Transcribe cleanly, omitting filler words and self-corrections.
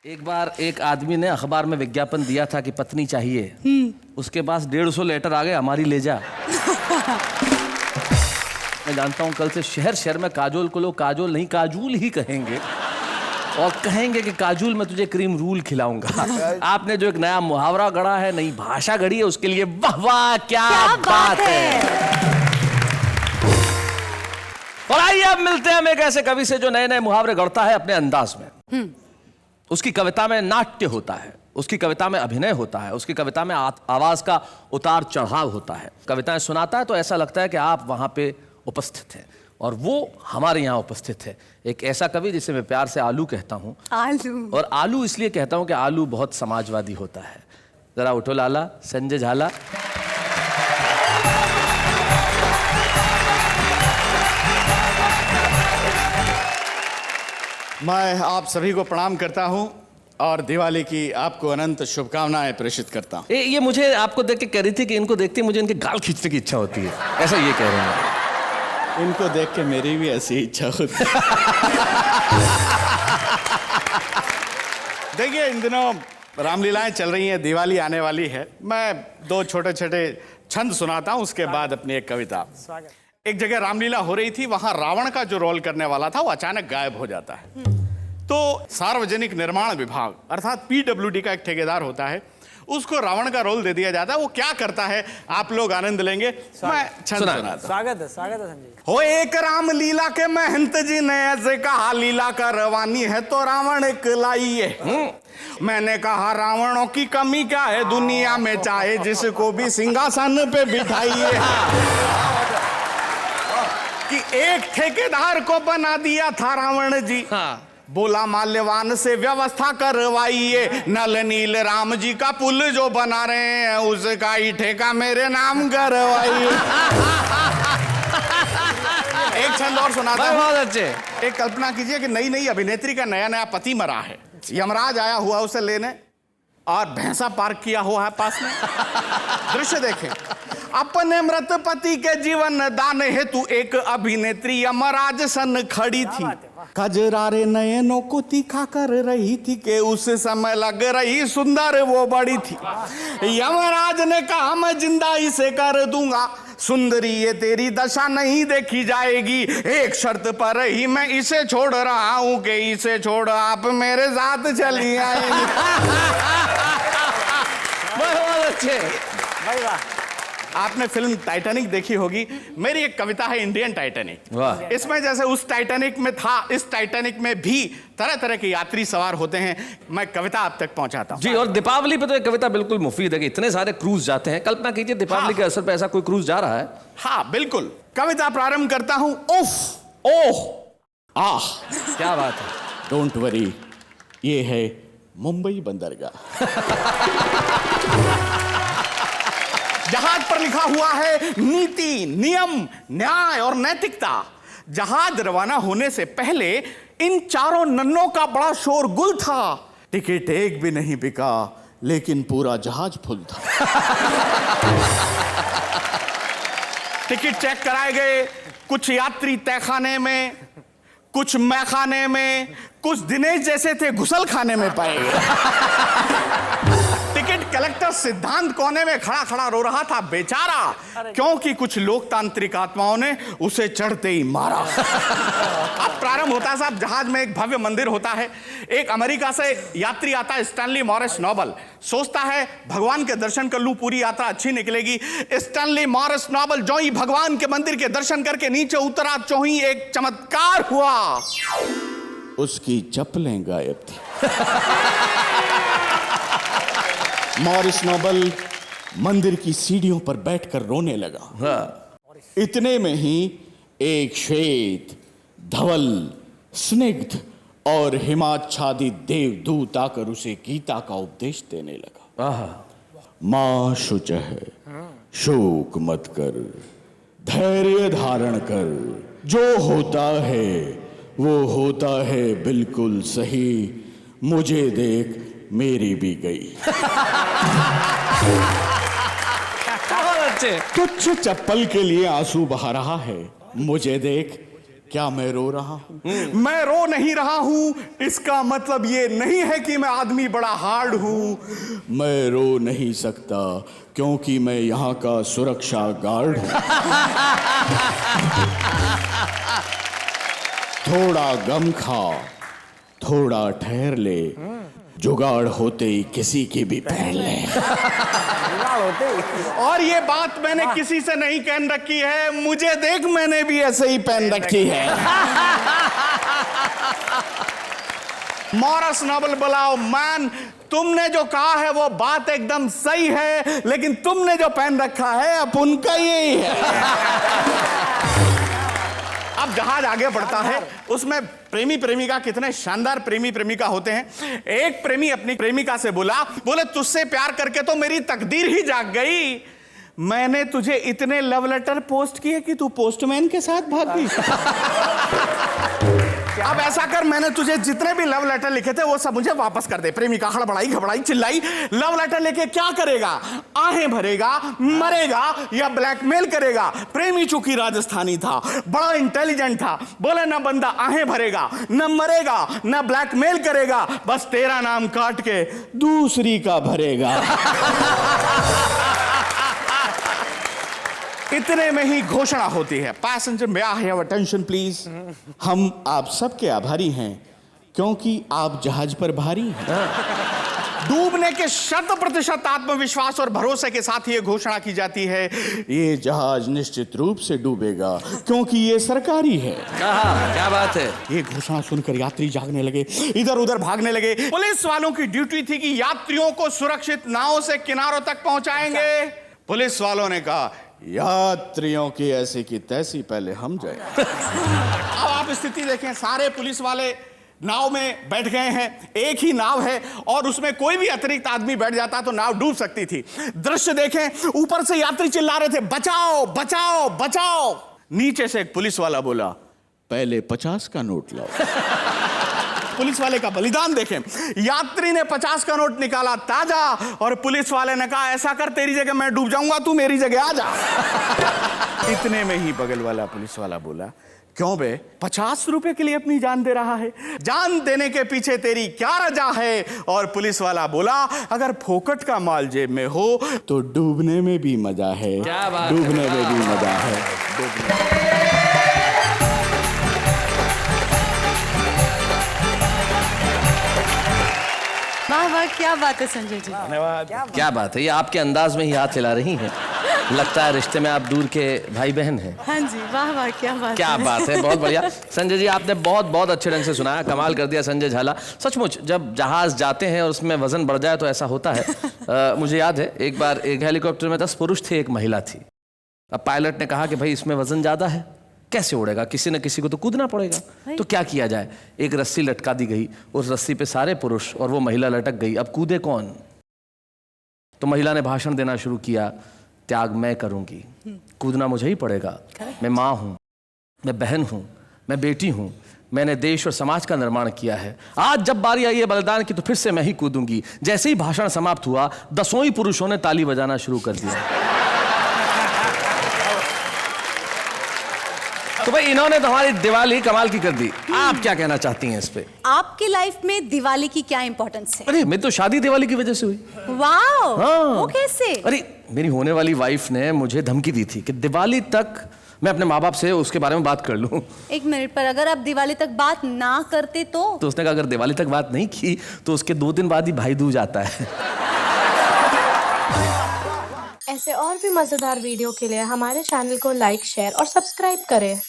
एक बार एक आदमी ने अखबार में विज्ञापन दिया था कि पत्नी चाहिए। उसके पास 150 लेटर आ गए, हमारी ले जा। मैं जानता हूं कल से शहर शहर में काजोल को लोग काजोल नहीं काजूल ही कहेंगे और कहेंगे कि काजूल मैं तुझे क्रीम रूल खिलाऊंगा। आपने जो एक नया मुहावरा गढ़ा है, नई भाषा गढ़ी है, उसके लिए वाह वाह क्या बात है। और आइए अब मिलते हैं हम एक ऐसे कवि से जो नए नए मुहावरे गढ़ता है अपने अंदाज में। उसकी कविता में नाट्य होता है, उसकी कविता में अभिनय होता है, उसकी कविता में आवाज का उतार चढ़ाव होता है। कविताएं सुनाता है तो ऐसा लगता है कि आप वहां पे उपस्थित हैं और वो हमारे यहाँ उपस्थित है। एक ऐसा कवि जिसे मैं प्यार से आलू कहता हूँ। आलू। और आलू इसलिए कहता हूँ कि आलू बहुत समाजवादी होता है। जरा उठो लाला, संजय झाला। मैं आप सभी को प्रणाम करता हूं और दिवाली की आपको अनंत शुभकामनाएं प्रेषित करता हूं। ये मुझे आपको देख के कह रही थी कि इनको देखते मुझे इनके गाल खींचने की इच्छा होती है, ऐसा ये कह रहे हैं। इनको देख के मेरी भी ऐसी इच्छा होती है। देखिए, इन दिनों रामलीलाएं चल रही हैं, दिवाली आने वाली है। मैं दो छोटे छोटे छंद सुनाता हूं, उसके बाद अपनी एक कविता। एक जगह रामलीला हो रही थी, वहां रावण का जो रोल करने वाला था वो अचानक गायब हो जाता है। तो सार्वजनिक निर्माण विभाग अर्थात PWD का एक ठेकेदार होता है, उसको रावण का रोल दे दिया जाता है। वो क्या करता है आप लोग आनंद लेंगे। मैं छंद सुनाता। स्वागत है संजय। हो एक रामलीला के महंत जी ने ऐसे कहा, लीला का रवानी है तो रावण एक लाइए। मैंने कहा रावणों की कमी क्या है दुनिया में, चाहे जिसको भी सिंहासन पे बिठाइए। कि एक ठेकेदार को बना दिया था रावण जी। बोला माल्यवान से व्यवस्था करवाइए, नल नील राम जी का पुल जो बना रहे हैं उसका ही ठेका मेरे नाम करवाइए। एक छंद और सुनाता हूं। बहुत अच्छे। एक कल्पना कीजिए कि नई नई अभिनेत्री का नया नया पति मरा है, यमराज आया हुआ उसे लेने और भैंसा पार्क किया हुआ है पास में। दृश्य देखें, अपने मृत पति के जीवन दान हेतु एक अभिनेत्री यमराज सन खड़ी थी। कजरारे नयनों को तीखा कर रही थी कि उस समय लग रही सुंदर वो बड़ी थी। यमराज ने कहा मैं जिंदा इसे कर दूंगा, सुंदरी ये तेरी दशा नहीं देखी जाएगी। एक शर्त पर ही मैं इसे छोड़ रहा हूं कि इसे छोड़ आप मेरे साथ चली आएंगी। बहुत अच्छे भाई वाह। आपने फिल्म टाइटैनिक देखी होगी। मेरी एक कविता है इंडियन टाइटैनिक। वाह। इसमें जैसे उस टाइटैनिक में था, इस टाइटैनिक में भी तरह तरह के यात्री सवार होते हैं। मैं कविता आप तक पहुंचाता हूं। जी, और दीपावली पे तो एक कविता बिल्कुल मुफीद है कि इतने सारे क्रूज जाते हैं। कल्पना कीजिए दीपावली के असर पे ऐसा कोई क्रूज जा रहा है। हाँ बिल्कुल, कविता प्रारंभ करता हूं। उफ ओह आह, क्या बात है। डोंट वरी, ये है मुंबई बंदरगाह। जहाज पर लिखा हुआ है नीति, नियम, न्याय और नैतिकता। जहाज रवाना होने से पहले इन चारों नन्नों का बड़ा शोरगुल था। टिकट एक भी नहीं बिका, लेकिन पूरा जहाज फुल था। टिकट चेक कराए गए, कुछ यात्री तहखाने में, कुछ मैखाने में, कुछ दिनेश जैसे थे घुसल खाने में पाए गए। टिकट कलेक्टर सिद्धांत कोने में खड़ा खड़ा रो रहा था बेचारा, क्योंकि कुछ लोकतांत्रिक आत्माओं ने उसे चढ़ते ही मारा। अब प्रारंभ होता है साहब, जहाज में एक भव्य मंदिर होता है। एक अमेरिका से यात्री आता है, स्टैनली मॉरिस नोबल। सोचता है भगवान के दर्शन कर लूं, पूरी यात्रा अच्छी निकलेगी। स्टैनली मॉरिस नोबल जो ही भगवान के मंदिर के दर्शन करके नीचे उतरा, जो ही एक चमत्कार हुआ, उसकी चप्पलें गायब थी। मॉरिस नोबल मंदिर की सीढ़ियों पर बैठकर रोने लगा। इतने में ही एक श्वेत, धवल, स्निग्ध और हिमाच्छादित देवदूत आकर उसे गीता का उपदेश देने लगा। मां शुचः, शोक मत कर, धैर्य धारण कर, जो होता है वो होता है बिल्कुल सही, मुझे देख मेरी भी गई। बहुत अच्छे। तुच्छ चप्पल के लिए आंसू बहा रहा है, मुझे देख क्या मैं रो रहा हूं? मैं रो नहीं रहा हूं, इसका मतलब ये नहीं है कि मैं आदमी बड़ा हार्ड हूं। मैं रो नहीं सकता क्योंकि मैं यहाँ का सुरक्षा गार्ड हूं। थोड़ा गम खा, थोड़ा ठहर ले, जुगाड़ होते ही किसी की भी पहन ले। और ये बात मैंने किसी से नहीं कहन रखी है, मुझे देख मैंने भी ऐसे ही पहन रखी है। मॉरस नोबल बुलाओ मैन, तुमने जो कहा है वो बात एकदम सही है, लेकिन तुमने जो पहन रखा है अब उनका यही है। अब जहाज आगे बढ़ता है, उसमें प्रेमी प्रेमिका, कितने शानदार प्रेमी प्रेमिका होते हैं। एक प्रेमी अपनी प्रेमिका से बोले तुझसे प्यार करके तो मेरी तकदीर ही जाग गई। मैंने तुझे इतने लव लेटर पोस्ट किए कि तू पोस्टमैन के साथ भाग गई। अब ऐसा कर, मैंने तुझे जितने भी लव लेटर लिखे थे वो सब मुझे वापस कर दे। प्रेमिका हड़बड़ाई घबराई चिल्लाई, लव लेटर लेके क्या करेगा? आहें भरेगा, मरेगा या ब्लैकमेल करेगा? प्रेमी चूंकि राजस्थानी था, बड़ा इंटेलिजेंट था, बोले ना बंदा आहें भरेगा, न मरेगा, न ब्लैकमेल करेगा, बस तेरा नाम काट के दूसरी का भरेगा। इतने में ही घोषणा होती है, passenger may I have attention please. हम आप सबके आभारी हैं क्योंकि आप जहाज पर भारी हैं। डूबने के 100% आत्मविश्वास और भरोसे के साथ ये घोषणा की जाती है, ये जहाज निश्चित रूप से डूबेगा क्योंकि ये सरकारी है। क्या बात है। ये घोषणा सुनकर यात्री जागने लगे, इधर उधर भागने लगे। पुलिस वालों की ड्यूटी थी कि यात्रियों को सुरक्षित नावों से किनारों तक पहुंचाएंगे। पुलिस वालों ने कहा यात्रियों की ऐसी की तैसी पहले हम जाए। अब आप स्थिति देखें, सारे पुलिस वाले नाव में बैठ गए हैं, एक ही नाव है और उसमें कोई भी अतिरिक्त आदमी बैठ जाता तो नाव डूब सकती थी। दृश्य देखें, ऊपर से यात्री चिल्ला रहे थे बचाओ बचाओ बचाओ। नीचे से एक पुलिस वाला बोला पहले 50 का नोट लाओ। पुलिस वाले का बलिदान देखें, यात्री ने 50 का नोट निकाला ताजा और पुलिस वाले ने कहा ऐसा कर, तेरी जगह मैं डूब जाऊंगा, तू मेरी जगह आ जा। इतने में ही बगल वाला पुलिस वाला बोला क्यों बे, 50 रुपए के लिए अपनी जान दे रहा है? जान देने के पीछे तेरी क्या रजा है? और पुलिस वाला बोला अगर फोकट का माल जेब में हो तो डूबने में भी मजा है। क्या बात, डूबने में भी मजा है। वाह वाह, क्या बात है संजय जी। धन्यवाद। क्या बात है, ये आपके अंदाज में ही हाथ हिला रही हैं। लगता है रिश्ते में आप दूर के भाई बहन हैं। हाँ जी, वाह वाह, क्या बात क्या है। बात है, बहुत बढ़िया। संजय जी आपने बहुत बहुत अच्छे ढंग से सुनाया, कमाल कर दिया संजय झाला। सचमुच जब जहाज जाते हैं और उसमें वजन बढ़ जाए तो ऐसा होता है। मुझे याद है एक बार एक हेलीकॉप्टर में 10 पुरुष थे, एक महिला थी। अब पायलट ने कहा कि भाई इसमें वजन ज्यादा है, कैसे उड़ेगा, किसी न किसी को तो कूदना पड़ेगा। तो क्या किया जाए, एक रस्सी लटका दी गई, उस रस्सी पे सारे पुरुष और वो महिला लटक गई। अब कूदे कौन? तो महिला ने भाषण देना शुरू किया, त्याग मैं करूंगी, कूदना मुझे ही पड़ेगा। मैं माँ हूं, मैं बहन हूं, मैं बेटी हूं, मैंने देश और समाज का निर्माण किया है। आज जब बारी आई है बलिदान की तो फिर से मैं ही कूदूंगी। जैसे ही भाषण समाप्त हुआ 10 ही पुरुषों ने ताली बजाना शुरू कर दिया। तो भाई इन्होंने तो हमारी दिवाली कमाल की कर दी। आप क्या कहना चाहती हैं इस पे? आपकी लाइफ में दिवाली की क्या इंपॉर्टेंस है? अरे मैं तो शादी दिवाली की वजह से हुई। वाओ, हाँ। वो कैसे? अरे मेरी होने वाली वाइफ ने मुझे धमकी दी थी कि दिवाली तक मैं अपने माँ बाप से उसके बारे में बात कर लूं। एक मिनट, पर अगर आप दिवाली तक बात ना करते तो उसने कहा अगर दिवाली तक बात नहीं की तो उसके 2 दिन बाद ही भाई दूज आता है। ऐसे और भी मजेदार वीडियो के लिए हमारे चैनल को लाइक, शेयर और सब्सक्राइब करें।